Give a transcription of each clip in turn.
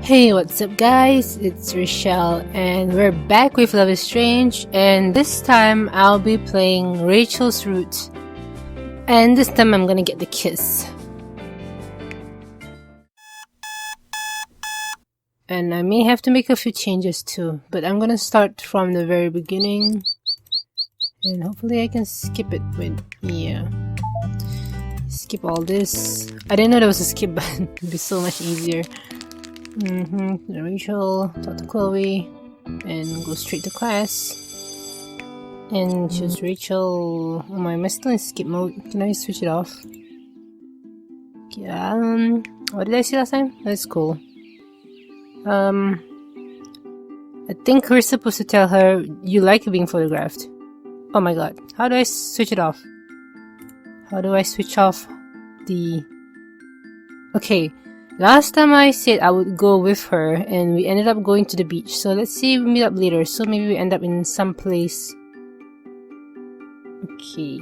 Hey, what's up guys? It's Rochelle and we're back with Love is Strange, and this time I'll be playing Rachel's Route. And this time I'm gonna get the kiss. And I may have to make a few changes too, but I'm gonna start from the very beginning. And hopefully I can skip it with, skip all this. I didn't know there was a skip button. It'd be so much easier. Rachel, talk to Chloe, and go straight to class. And choose Rachel. Oh my, am I still in skip mode? Can I switch it off? Yeah, what did I see last time? That's cool. I think we're supposed to tell her you like being photographed. Oh my god, how do I switch it off? How do I switch off the... Okay, last time I said I would go with her and we ended up going to the beach. So let's see, we meet up later. So maybe we end up in some place. Okay.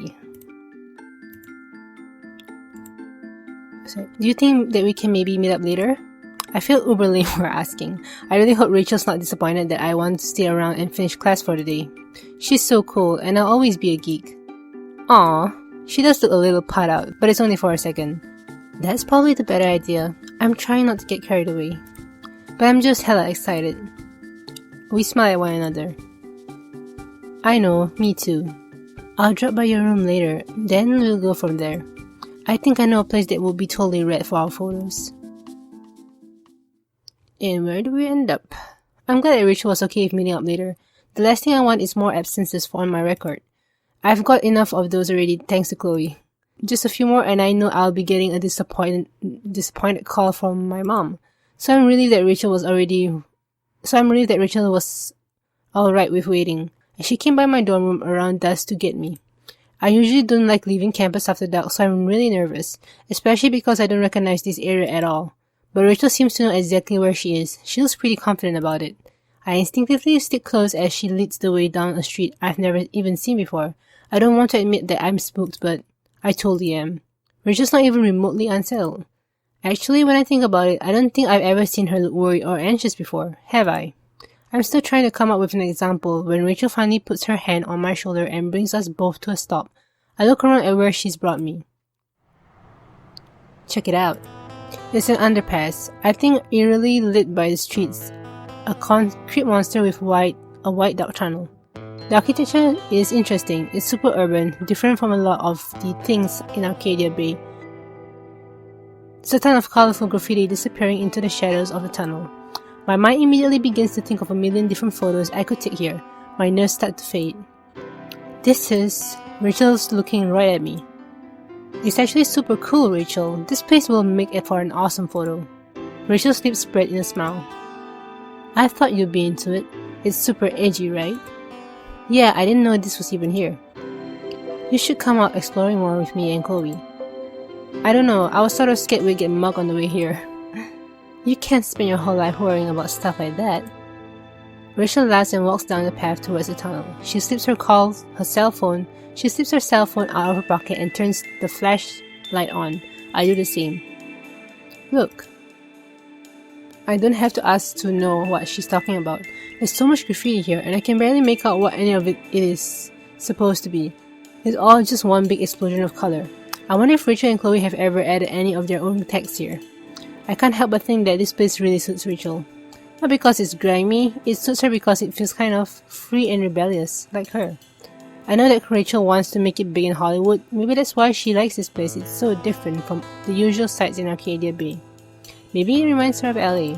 So, do you think that we can maybe meet up later? I feel uber lame for asking. I really hope Rachel's not disappointed that I want to stay around and finish class for the day. She's so cool and I'll always be a geek. Aww, she does look a little put out, but it's only for a second. That's probably the better idea. I'm trying not to get carried away. But I'm just hella excited. We smile at one another. I know, me too. I'll drop by your room later, then we'll go from there. I think I know a place that will be totally red for our photos. And where do we end up? I'm glad that Rachel was okay with meeting up later. The last thing I want is more absences on my record. I've got enough of those already thanks to Chloe. Just a few more and I know I'll be getting a disappointed call from my mom. So I'm relieved that Rachel was alright with waiting. And she came by my dorm room around dusk to get me. I usually don't like leaving campus after dark, so I'm really nervous, especially because I don't recognize this area at all. But Rachel seems to know exactly where she is. She looks pretty confident about it. I instinctively stick close as she leads the way down a street I've never even seen before. I don't want to admit that I'm spooked, but I totally am. Rachel's not even remotely unsettled. Actually, when I think about it, I don't think I've ever seen her look worried or anxious before, have I? I'm still trying to come up with an example when Rachel finally puts her hand on my shoulder and brings us both to a stop. I look around at where she's brought me. Check it out. It's an underpass, I think eerily lit by the streets. A concrete monster with a white dark tunnel. The architecture is interesting. It's super urban, different from a lot of the things in Arcadia Bay. It's a ton of colorful graffiti disappearing into the shadows of the tunnel. My mind immediately begins to think of a million different photos I could take here. My nerves start to fade. Rachel's looking right at me. It's actually super cool, Rachel. This place will make it for an awesome photo. Rachel's lips spread in a smile. I thought you'd be into it. It's super edgy, right? Yeah, I didn't know this was even here. You should come out exploring more with me and Chloe. I don't know, I was sort of scared we'd get mugged on the way here. You can't spend your whole life worrying about stuff like that. Rachel laughs and walks down the path towards the tunnel. She slips her cell phone out of her pocket and turns the flashlight on. I do the same. Look. I don't have to ask to know what she's talking about. There's so much graffiti here and I can barely make out what any of it is supposed to be. It's all just one big explosion of color. I wonder if Rachel and Chloe have ever added any of their own text here. I can't help but think that this place really suits Rachel. Not because it's grimy, it suits her because it feels kind of free and rebellious, like her. I know that Rachel wants to make it big in Hollywood. Maybe that's why she likes this place. It's so different from the usual sights in Arcadia Bay. Maybe it reminds her of LA.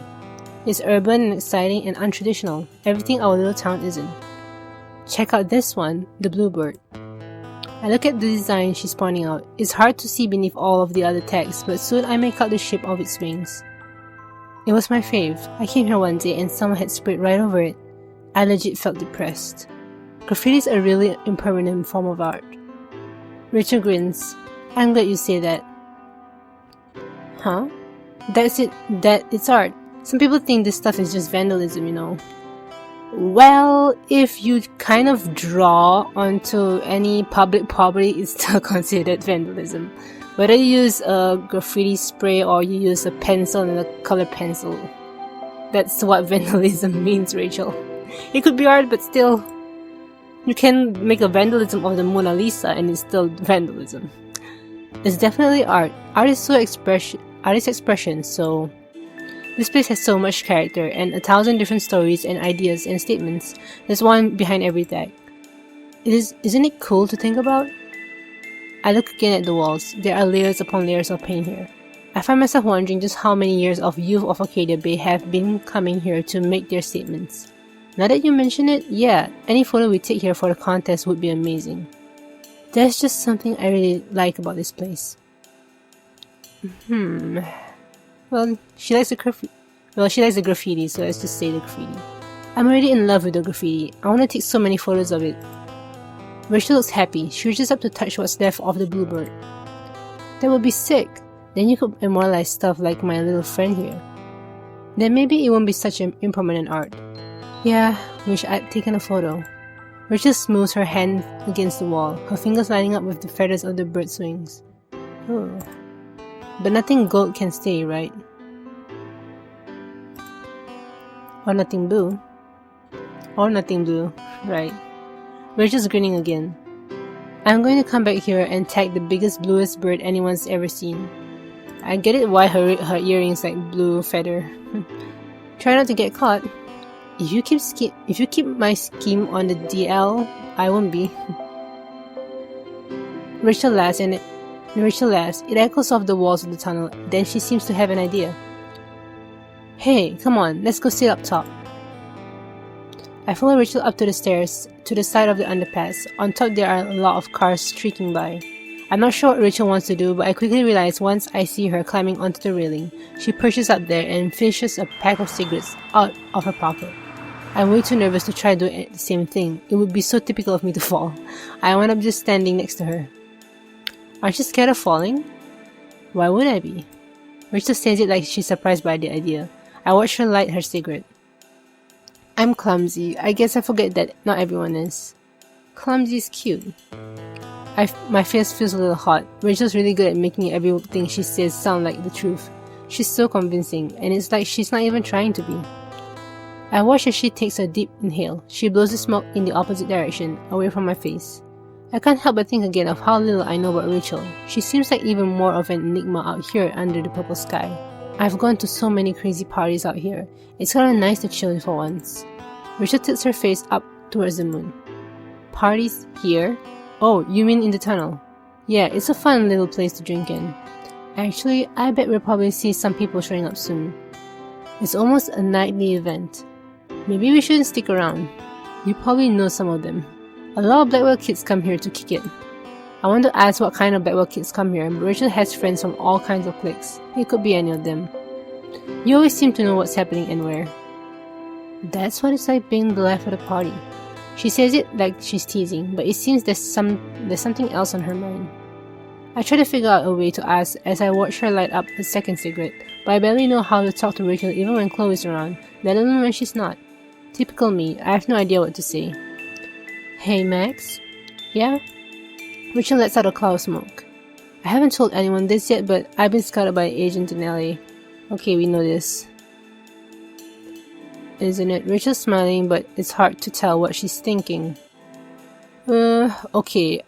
It's urban and exciting and untraditional. Everything our little town isn't. Check out this one, the bluebird. I look at the design she's pointing out. It's hard to see beneath all of the other text, but soon I make out the shape of its wings. It was my fave. I came here one day and someone had sprayed right over it. I legit felt depressed. Graffiti is a really impermanent form of art. Rachel grins. I'm glad you say that. Huh? That's it. It's art. Some people think this stuff is just vandalism, you know. Well, if you kind of draw onto any public property, it's still considered vandalism. Whether you use a graffiti spray or you use a pencil and a colored pencil. that's what vandalism means, Rachel. It could be art, but still, you can make a vandalism of the Mona Lisa and it's still vandalism. It's definitely art. Art is expression, so this place has so much character and 1,000 different stories and ideas and statements. There's one behind every tag. Isn't it cool to think about? I look again at the walls. There are layers upon layers of paint here. I find myself wondering just how many years of youth of Arcadia Bay have been coming here to make their statements. Now that you mention it, yeah, any photo we take here for the contest would be amazing. There's just something I really like about this place. Well, she likes the graffiti, so let's just say the graffiti. I'm already in love with the graffiti. I want to take so many photos of it. Rachel looks happy. She reaches up to touch what's left of the bluebird. That would be sick. Then you could immortalize stuff like my little friend here. Then maybe it won't be such an impermanent art. Yeah, wish I'd taken a photo. Rachel smooths her hand against the wall, her fingers lining up with the feathers of the bird's wings. Oh. But nothing gold can stay, right? Or nothing blue. Or nothing blue, right? Rachel's grinning again. I'm going to come back here and tag the biggest, bluest bird anyone's ever seen. I get it why her earrings like blue feather. Try not to get caught. If you keep my scheme on the DL, I won't be. Rachel laughs. It echoes off the walls of the tunnel. Then she seems to have an idea. Hey, come on, let's go sit up top. I follow Rachel up to the stairs, to the side of the underpass. On top there are a lot of cars streaking by. I'm not sure what Rachel wants to do, but I quickly realize once I see her climbing onto the railing, she perches up there and finishes a pack of cigarettes out of her pocket. I'm way too nervous to try to do the same thing. It would be so typical of me to fall. I wind up just standing next to her. Aren't you scared of falling? Why would I be? Rachel says it like she's surprised by the idea. I watch her light her cigarette. I'm clumsy. I guess I forget that not everyone is. Clumsy is cute. My face feels a little hot. Rachel's really good at making everything she says sound like the truth. She's so convincing, and it's like she's not even trying to be. I watch as she takes a deep inhale. She blows the smoke in the opposite direction, away from my face. I can't help but think again of how little I know about Rachel. She seems like even more of an enigma out here under the purple sky. I've gone to so many crazy parties out here. It's kinda nice to chill for once. Rachel tilts her face up towards the moon. Parties? Here? Oh, you mean in the tunnel? Yeah, it's a fun little place to drink in. Actually, I bet we'll probably see some people showing up soon. It's almost a nightly event. Maybe we shouldn't stick around. You probably know some of them. A lot of Blackwell kids come here to kick it. I want to ask what kind of Blackwell kids come here, but Rachel has friends from all kinds of cliques. It could be any of them. You always seem to know what's happening and where. That's what it's like being the life of the party. She says it like she's teasing, but it seems there's something else on her mind. I try to figure out a way to ask as I watch her light up a second cigarette, but I barely know how to talk to Rachel even when Chloe's around, let alone when she's not. Typical me, I have no idea what to say. Hey Max? Yeah? Rachel lets out a cloud of smoke. I haven't told anyone this yet, but I've been scouted by an agent in LA. Okay, we know this. Isn't it? Rachel's smiling, but it's hard to tell what she's thinking. Okay.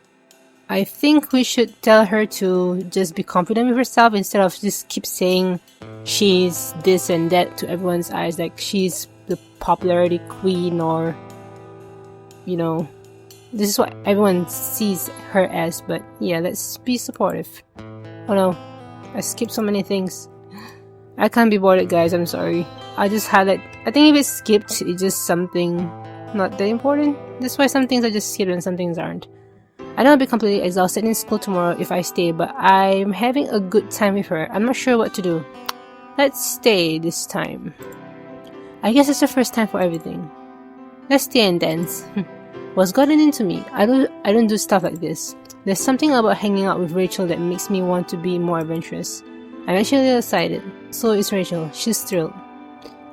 I think we should tell her to just be confident with herself instead of just keep saying she's this and that to everyone's eyes, like she's the popularity queen or, you know, this is what everyone sees her as. But yeah, let's be supportive. Oh no, I skipped so many things. I can't be bothered, guys, I'm sorry. I just highlight. I think if it's skipped, it's just something not that important. That's why some things are just skipped and some things aren't. I know I'll be completely exhausted in school tomorrow if I stay, but I'm having a good time with her. I'm not sure what to do. Let's stay this time. I guess it's the first time for everything. Let's stay and dance. What's gotten into me? I don't do stuff like this. There's something about hanging out with Rachel that makes me want to be more adventurous. I'm actually excited. So is Rachel. She's thrilled.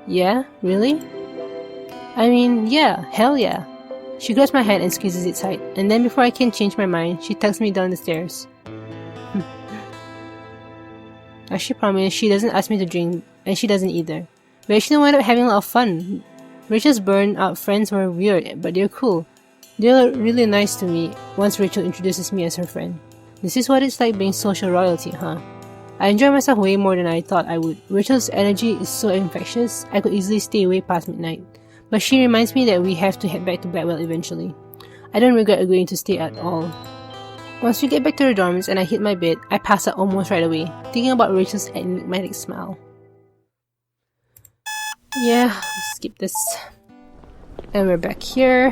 Yeah? Really? I mean, yeah. Hell yeah. She grabs my hand and squeezes it tight, and then before I can change my mind, she tugs me down the stairs. As she promised, she doesn't ask me to drink, and she doesn't either. We actually wound up having a lot of fun. Rachel's burned out friends were weird, but they're cool. They're really nice to me once Rachel introduces me as her friend. This is what it's like being social royalty, huh? I enjoy myself way more than I thought I would. Rachel's energy is so infectious, I could easily stay away past midnight. But she reminds me that we have to head back to Blackwell eventually. I don't regret agreeing to stay at all. Once we get back to the dorms and I hit my bed, I pass out almost right away, thinking about Rachel's enigmatic smile. Yeah, skip this. And we're back here.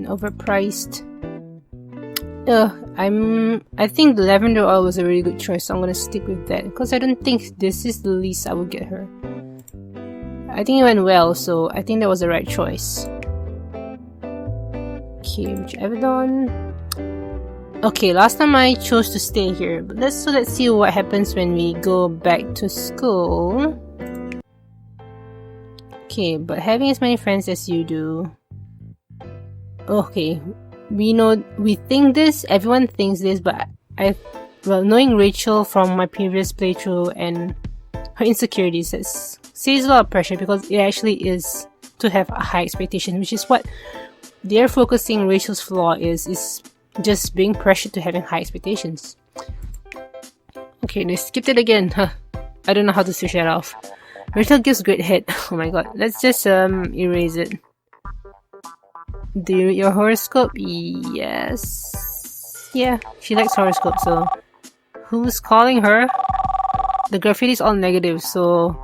Overpriced. I think the lavender oil was a really good choice, so I'm gonna stick with that because I don't think this is the least I would get her. I think it went well, so I think that was the right choice. Okay, which Avedon? Okay, last time I chose to stay here, but let's see what happens when we go back to school. Okay, but having as many friends as you do. Okay, we think this, everyone thinks this, but knowing Rachel from my previous playthrough and her insecurities, says a lot of pressure because it actually is to have a high expectation, which is what they're focusing Rachel's flaw is just being pressured to having high expectations. Okay, they skipped it again. Huh. I don't know how to switch that off. Rachel gives great head. Oh my god. Let's just erase it. Do you read your horoscope? Yes. Yeah, she likes horoscope, so who's calling her? The graffiti is all negative, so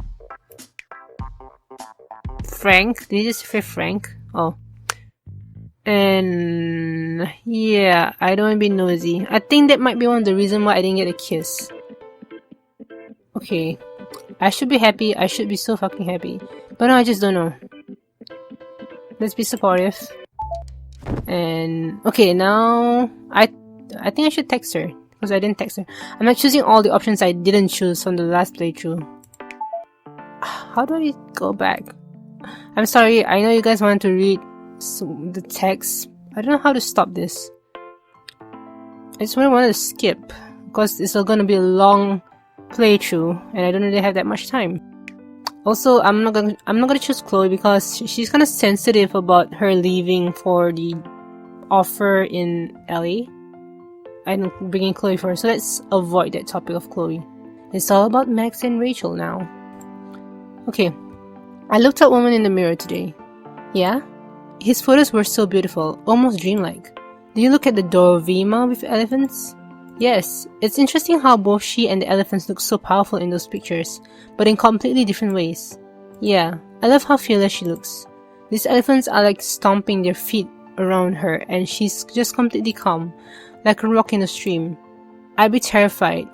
Frank. Did you just say Frank? Oh. And yeah, I don't want to be nosy. I think that might be one of the reasons why I didn't get a kiss. Okay. I should be happy. I should be so fucking happy. But no, I just don't know. Let's be supportive. And okay, now I think I should text her because I didn't text her. I'm not choosing all the options I didn't choose from the last playthrough. How do I go back? I'm sorry, I know you guys want to read the text. I don't know how to stop this. I just want to skip because it's gonna be a long playthrough and I don't really have that much time. Also, I'm not gonna choose Chloe because she's kind of sensitive about her leaving for the offer in LA. I'm bringing Chloe for her, so let's avoid that topic of Chloe. It's all about Max and Rachel now. Okay, I looked at Woman in the mirror today. Yeah? His photos were so beautiful, almost dreamlike. Do you look at the Dorvima with elephants? Yes, it's interesting how both she and the elephants look so powerful in those pictures, but in completely different ways. Yeah, I love how fearless she looks. These elephants are like stomping their feet around her and she's just completely calm, like a rock in a stream. I'd be terrified.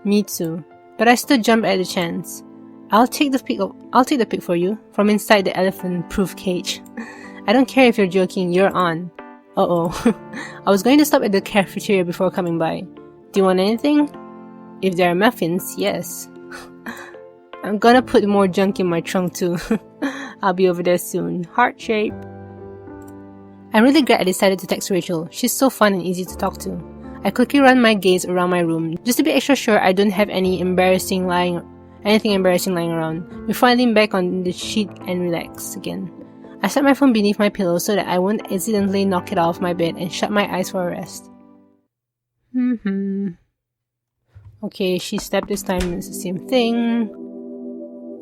Me too. But I still jump at the chance. I'll take the pic for you, from inside the elephant-proof cage. I don't care if you're joking, you're on. Uh-oh. I was going to stop at the cafeteria before coming by. Do you want anything? If there are muffins, yes. I'm gonna put more junk in my trunk too. I'll be over there soon. Heart shape. I'm really glad I decided to text Rachel. She's so fun and easy to talk to. I quickly run my gaze around my room, just to be extra sure I don't have anything embarrassing lying around, before I lean back on the sheet and relax again. I set my phone beneath my pillow so that I won't accidentally knock it off my bed and shut my eyes for a rest. Okay, she stepped this time, it's the same thing.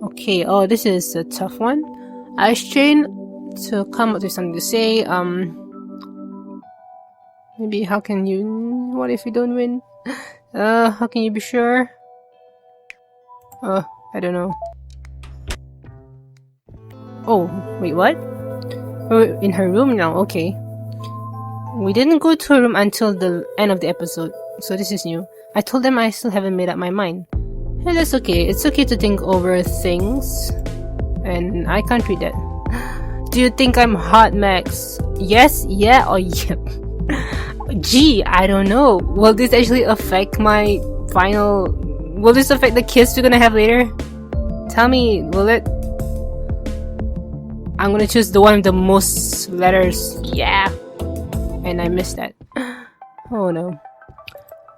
Okay, oh, this is a tough one. I strain to come up with something to say. Maybe how can you... What if you don't win? How can you be sure? I don't know. Oh, wait, what? We're in her room now, okay. We didn't go to her room until the end of the episode, so this is new. I told them I still haven't made up my mind. Hey, that's okay. It's okay to think over things. And I can't read that. Do you think I'm hot, Max? Yes, yeah, or yep. Gee, I don't know. Will this actually affect my final... Will this affect the kiss we're gonna have later? Tell me, will it? I'm gonna choose the one with the most letters. Yeah. And I missed that. Oh no.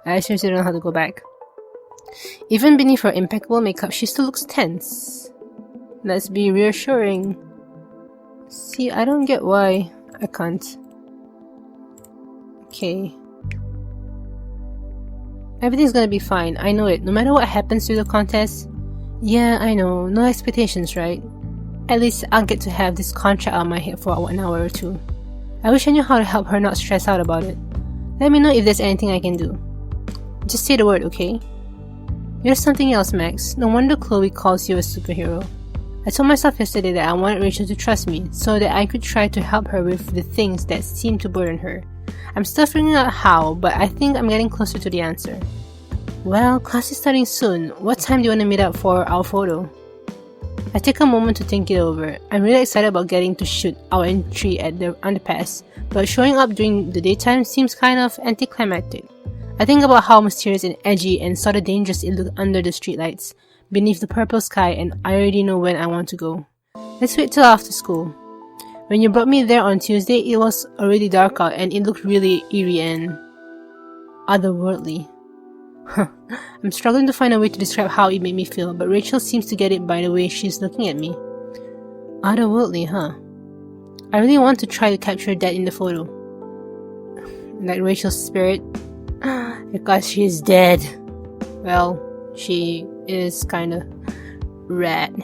I seriously don't know how to go back. Even beneath her impeccable makeup, she still looks tense. Let's be reassuring. See, I don't get why I can't. Okay. Everything's gonna be fine, I know it. No matter what happens to the contest. Yeah, I know. No expectations, right? At least I'll get to have this contract out of my head for 1 hour or 2. I wish I knew how to help her not stress out about it. Let me know if there's anything I can do. Just say the word, okay? You're something else, Max. No wonder Chloe calls you a superhero. I told myself yesterday that I wanted Rachel to trust me, so that I could try to help her with the things that seem to burden her. I'm still figuring out how, but I think I'm getting closer to the answer. Well, class is starting soon. What time do you want to meet up for our photo? I take a moment to think it over. I'm really excited about getting to shoot our entry at the underpass, but showing up during the daytime seems kind of anticlimactic. I think about how mysterious and edgy and sort of dangerous it looked under the streetlights, beneath the purple sky, and I already know when I want to go. Let's wait till after school. When you brought me there on Tuesday, it was already dark out and it looked really eerie and otherworldly. I'm struggling to find a way to describe how it made me feel, but Rachel seems to get it by the way she's looking at me. Otherworldly, huh? I really want to try to capture that in the photo. Like Rachel's spirit. Because she's dead. Well, she is kinda rad.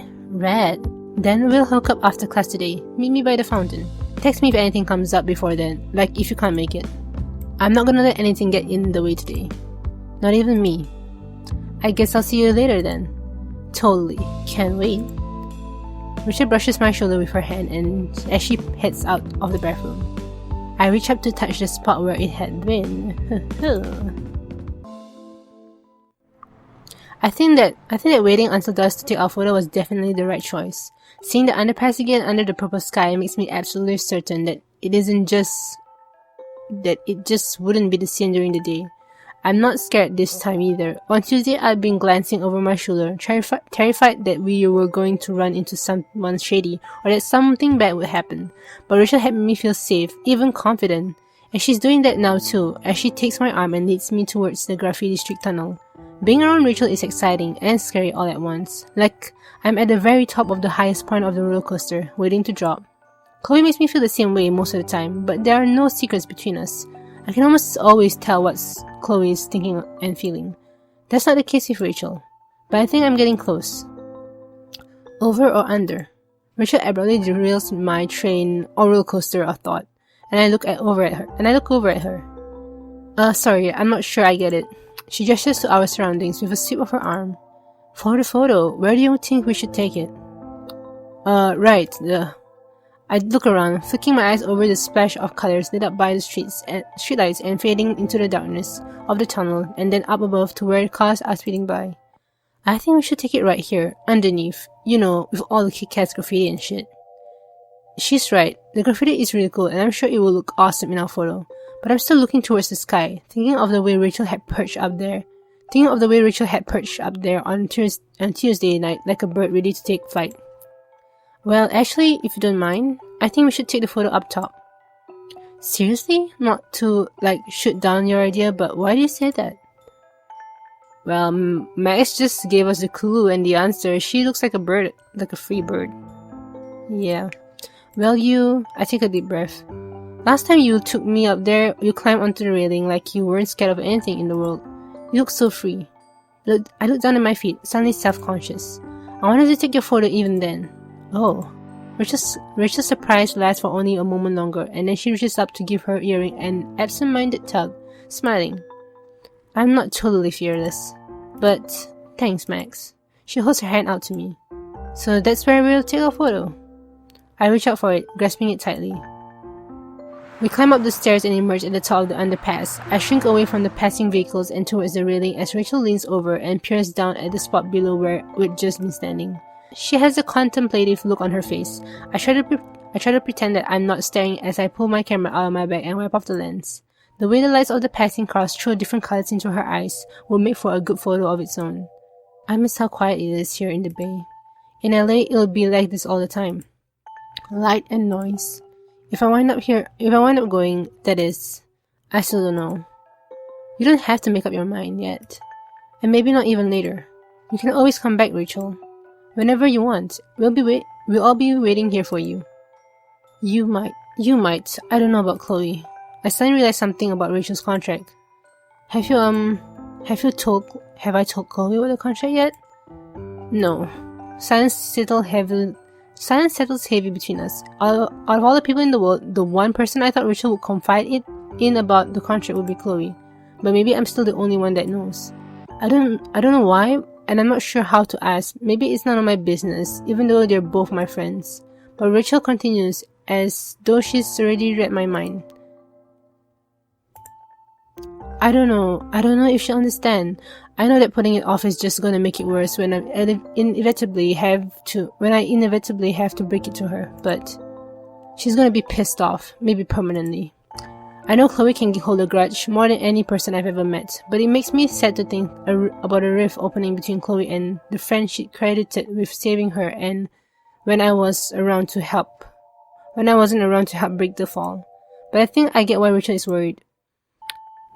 Then we'll hook up after class today. Meet me by the fountain. Text me if anything comes up before then, like if you can't make it. I'm not gonna let anything get in the way today. Not even me. I guess I'll see you later then. Totally. Can't wait. Rachel brushes my shoulder with her hand and as she heads out of the bathroom. I reach up to touch the spot where it had been. I think that waiting until dusk to take our photo was definitely the right choice. Seeing the underpass again under the purple sky makes me absolutely certain that it just wouldn't be the same during the day. I'm not scared this time either. On Tuesday, I'd been glancing over my shoulder, terrified that we were going to run into someone shady or that something bad would happen. But Rachel had made me feel safe, even confident. And she's doing that now too, as she takes my arm and leads me towards the graffiti street tunnel. Being around Rachel is exciting and scary all at once. Like, I'm at the very top of the highest point of the roller coaster, waiting to drop. Chloe makes me feel the same way most of the time, but there are no secrets between us. I can almost always tell what Chloe is thinking and feeling. That's not the case with Rachel, but I think I'm getting close. Over or under? Rachel abruptly derails my train or roller coaster of thought, and I look over at her. Sorry, I'm not sure I get it. She gestures to our surroundings with a sweep of her arm. For the photo, where do you think we should take it? Right. I look around, flicking my eyes over the splash of colors lit up by the streetlights and fading into the darkness of the tunnel, and then up above to where cars are speeding by. I think we should take it right here, underneath, you know, with all the kick-ass graffiti and shit. She's right, the graffiti is really cool and I'm sure it will look awesome in our photo, but I'm still looking towards the sky, thinking of the way Rachel had perched up there on Tuesday night like a bird ready to take flight. Well, actually, if you don't mind, I think we should take the photo up top. Seriously? Not to, shoot down your idea, but why do you say that? Well, Max just gave us the clue and the answer. She looks like a bird, like a free bird. Yeah. Well, I take a deep breath. Last time you took me up there, you climbed onto the railing like you weren't scared of anything in the world. You look so free. I looked down at my feet, suddenly self-conscious. I wanted to take your photo even then. Oh. Rachel's surprise lasts for only a moment longer, and then she reaches up to give her earring an absent-minded tug, smiling. I'm not totally fearless. But, thanks, Max. She holds her hand out to me. So that's where we'll take a photo. I reach out for it, grasping it tightly. We climb up the stairs and emerge at the top of the underpass. I shrink away from the passing vehicles and towards the railing as Rachel leans over and peers down at the spot below where we'd just been standing. She has a contemplative look on her face. I try to pretend that I'm not staring as I pull my camera out of my bag and wipe off the lens. The way the lights of the passing cars throw different colors into her eyes will make for a good photo of its own. I miss how quiet it is here in the Bay. In LA, it'll be like this all the time. Light and noise. If I wind up going, that is, I still don't know. You don't have to make up your mind yet. And maybe not even later. You can always come back, Rachel. Whenever you want. We'll all be waiting here for you. You might. I don't know about Chloe. I suddenly realized something about Rachel's contract. Have I told Chloe about the contract yet? No. Silence settles heavy between us. Out of all the people in the world, the one person I thought Rachel would confide in about the contract would be Chloe. But maybe I'm still the only one that knows. I don't know why, and I'm not sure how to ask. Maybe it's none of my business, even though they're both my friends. But Rachel continues, as though she's already read my mind. I don't know if she'll understand. I know that putting it off is just gonna make it worse when I inevitably have to break it to her, but she's gonna be pissed off, maybe permanently. I know Chloe can hold a grudge more than any person I've ever met, but it makes me sad to think about a rift opening between Chloe and the friend she credited with saving her and when I wasn't around to help break the fall. But I think I get why Rachel is worried.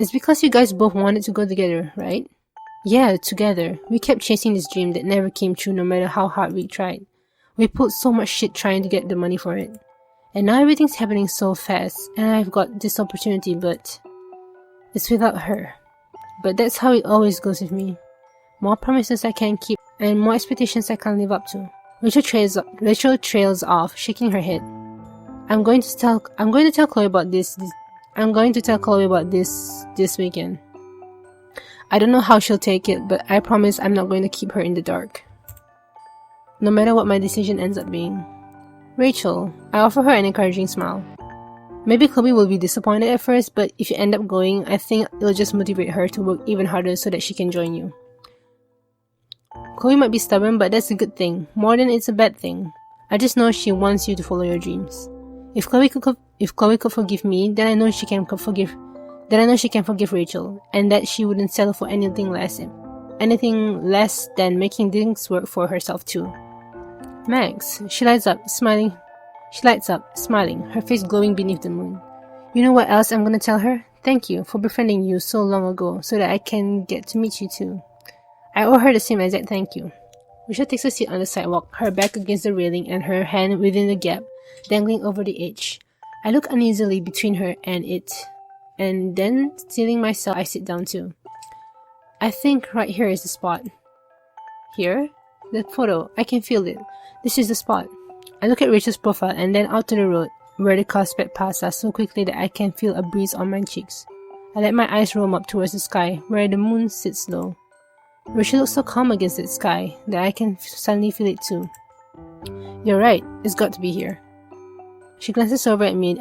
It's because you guys both wanted to go together, right? Yeah, together. We kept chasing this dream that never came true no matter how hard we tried. We pulled so much shit trying to get the money for it. And now everything's happening so fast, and I've got this opportunity, but it's without her. But that's how it always goes with me. More promises I can't keep, and more expectations I can't live up to. Rachel trails off, shaking her head. I'm going to tell Chloe about this weekend. I don't know how she'll take it, but I promise I'm not going to keep her in the dark. No matter what my decision ends up being. Rachel, I offer her an encouraging smile. Maybe Chloe will be disappointed at first, but if you end up going, I think it'll just motivate her to work even harder so that she can join you. Chloe might be stubborn, but that's a good thing, more than it's a bad thing. I just know she wants you to follow your dreams. If Chloe could forgive me, then I know she can forgive Rachel, and that she wouldn't settle for anything less than making things work for herself too. Max, she lights up, smiling, her face glowing beneath the moon. You know what else I'm gonna tell her? Thank you for befriending you so long ago, so that I can get to meet you too. I owe her the same exact thank you. Rachel takes a seat on the sidewalk, her back against the railing and her hand within the gap, dangling over the edge. I look uneasily between her and it, and then, stealing myself, I sit down too. I think right here is the spot. Here? The photo. I can feel it. This is the spot. I look at Rachel's profile and then out to the road, where the cars sped past us so quickly that I can feel a breeze on my cheeks. I let my eyes roam up towards the sky, where the moon sits low. Rachel looks so calm against that sky that I can suddenly feel it too. You're right. It's got to be here. She glances over at me,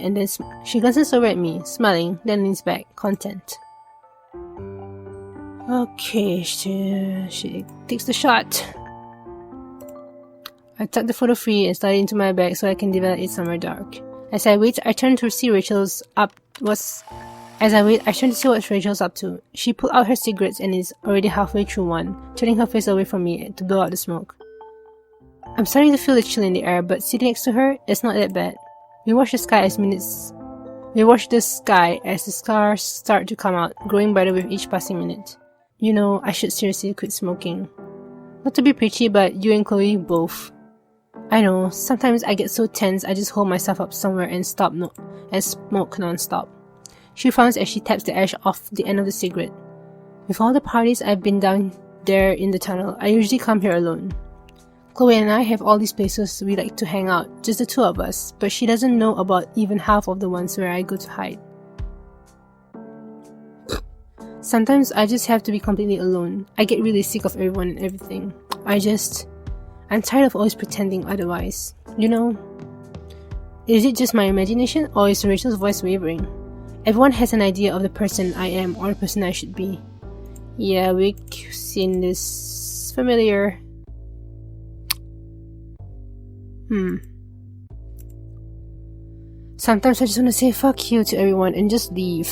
smiling, then leans back, content. Okay, she takes the shot. I tuck the photo free and slide it into my bag so I can develop it somewhere dark. As I wait, I turn to see what Rachel's up to. She pulled out her cigarettes and is already halfway through one, turning her face away from me to blow out the smoke. I'm starting to feel the chill in the air, but sitting next to her, it's not that bad. We watch the sky as the stars start to come out, growing brighter with each passing minute. You know, I should seriously quit smoking. Not to be preachy, but you and Chloe both. I know, sometimes I get so tense I just hold myself up somewhere and smoke non-stop. She frowns as she taps the ash off the end of the cigarette. With all the parties I've been down there in the tunnel, I usually come here alone. Chloe and I have all these places we like to hang out, just the two of us, but she doesn't know about even half of the ones where I go to hide. Sometimes I just have to be completely alone. I get really sick of everyone and everything. I'm tired of always pretending otherwise. You know, is it just my imagination or is Rachel's voice wavering? Everyone has an idea of the person I am or the person I should be. Yeah, we've seen this familiar. Sometimes I just want to say fuck you to everyone and just leave.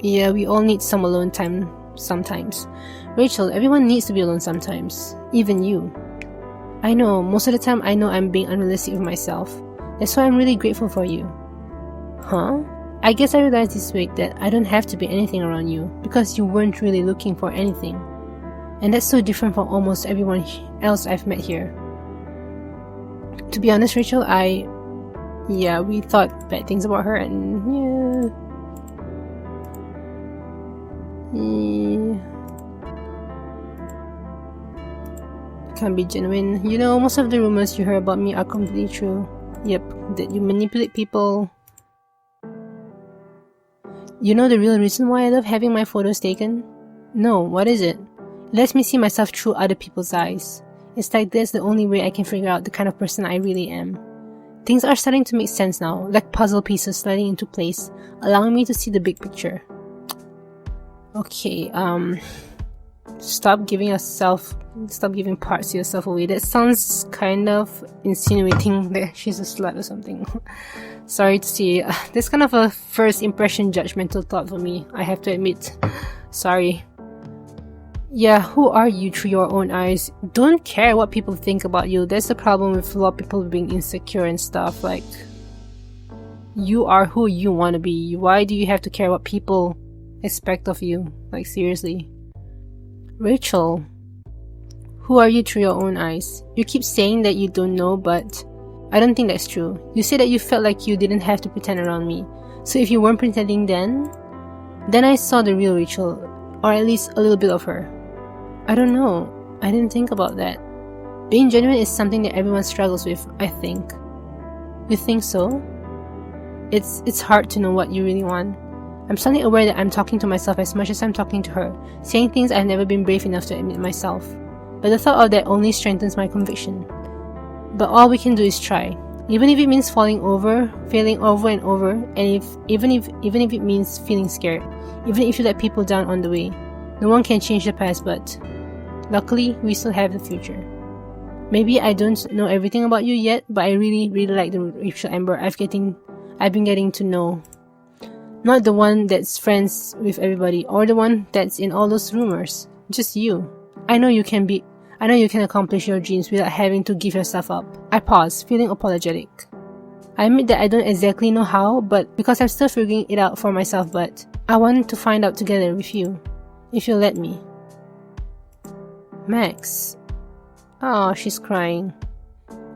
Yeah, we all need some alone time sometimes. Rachel, everyone needs to be alone sometimes. Even you. I know, most of the time I know I'm being unrealistic with myself. That's why I'm really grateful for you. Huh? I guess I realized this week that I don't have to be anything around you because you weren't really looking for anything. And that's so different from almost everyone else I've met here. To be honest, Rachel, we thought bad things about her and can't be genuine. You know, most of the rumors you hear about me are completely true. Yep, that you manipulate people. You know the real reason why I love having my photos taken? No, what is it? It lets me see myself through other people's eyes. It's like that's the only way I can figure out the kind of person I really am. Things are starting to make sense now, like puzzle pieces sliding into place, allowing me to see the big picture. Okay, stop giving parts of yourself away. That sounds kind of insinuating that she's a slut or something. Sorry to see. That's kind of a first impression judgmental thought for me, I have to admit. Sorry. Yeah, who are you through your own eyes? Don't care what people think about you. That's the problem with a lot of people being insecure and stuff. Like, you are who you want to be. Why do you have to care what people expect of you? Like, seriously. Rachel, who are you through your own eyes? You keep saying that you don't know, but I don't think that's true. You say that you felt like you didn't have to pretend around me. So if you weren't pretending then I saw the real Rachel, or at least a little bit of her. I don't know. I didn't think about that. Being genuine is something that everyone struggles with, I think. You think so? It's hard to know what you really want. I'm suddenly aware that I'm talking to myself as much as I'm talking to her, saying things I've never been brave enough to admit myself. But the thought of that only strengthens my conviction. But all we can do is try. Even if it means failing over and over, and even if it means feeling scared, even if you let people down on the way. No one can change the past, but luckily we still have the future. Maybe I don't know everything about you yet, but I really, really like the Rachel Amber I've been getting to know. Not the one that's friends with everybody, or the one that's in all those rumors. Just you. I know you can accomplish your dreams without having to give yourself up. I pause, feeling apologetic. I admit that I don't exactly know how, but because I'm still figuring it out for myself, but I want to find out together with you. If you'll let me. Max. Oh, she's crying.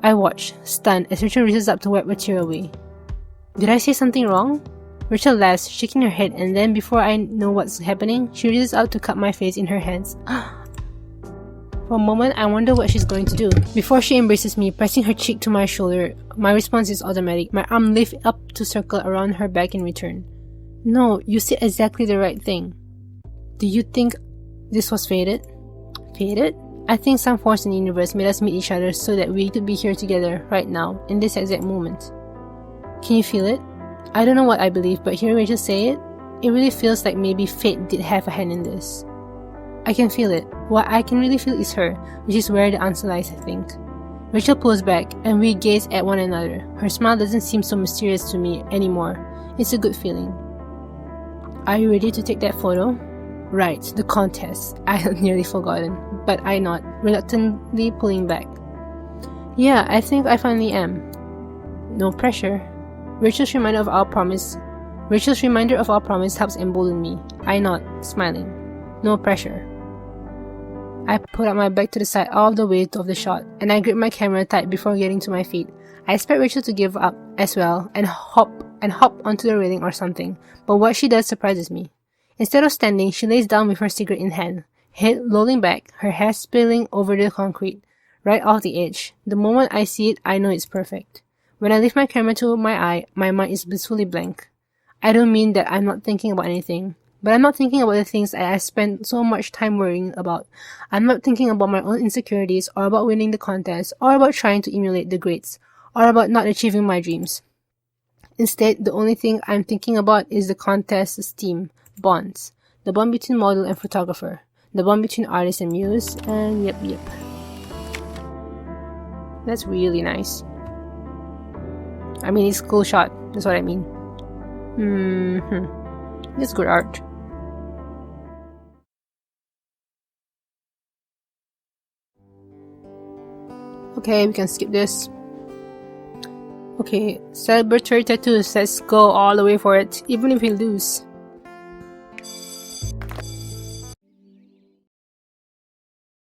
I watch, stunned, as Rachel reaches up to wipe a tear away. Did I say something wrong? Rachel laughs, shaking her head, and then before I know what's happening, she reaches out to cup my face in her hands. For a moment, I wonder what she's going to do. Before she embraces me, pressing her cheek to my shoulder, my response is automatic. My arm lifts up to circle around her back in return. No, you said exactly the right thing. Do you think this was fated? Fated? I think some force in the universe made us meet each other so that we could be here together right now, in this exact moment. Can you feel it? I don't know what I believe, but hearing Rachel say it, it really feels like maybe fate did have a hand in this. I can feel it. What I can really feel is her, which is where the answer lies, I think. Rachel pulls back, and we gaze at one another. Her smile doesn't seem so mysterious to me anymore. It's a good feeling. Are you ready to take that photo? Right, the contest. I had nearly forgotten, but I nod, reluctantly pulling back. Yeah, I think I finally am. No pressure. Rachel's reminder of our promise helps embolden me. I nod, smiling. No pressure. I put up my back to the side all the way of the shot, and I grip my camera tight before getting to my feet. I expect Rachel to give up as well and hop onto the railing or something, but what she does surprises me. Instead of standing, she lays down with her cigarette in hand, head lolling back, her hair spilling over the concrete, right off the edge. The moment I see it, I know it's perfect. When I lift my camera to my eye, my mind is blissfully blank. I don't mean that I'm not thinking about anything, but I'm not thinking about the things I spent so much time worrying about. I'm not thinking about my own insecurities, or about winning the contest, or about trying to emulate the greats, or about not achieving my dreams. Instead, the only thing I'm thinking about is the contest's theme, bonds. The bond between model and photographer. The bond between artist and muse, and yep. That's really nice. I mean, it's a cool shot, that's what I mean. It's good art. Okay, we can skip this. Okay, celebratory tattoos, let's go all the way for it, even if we lose.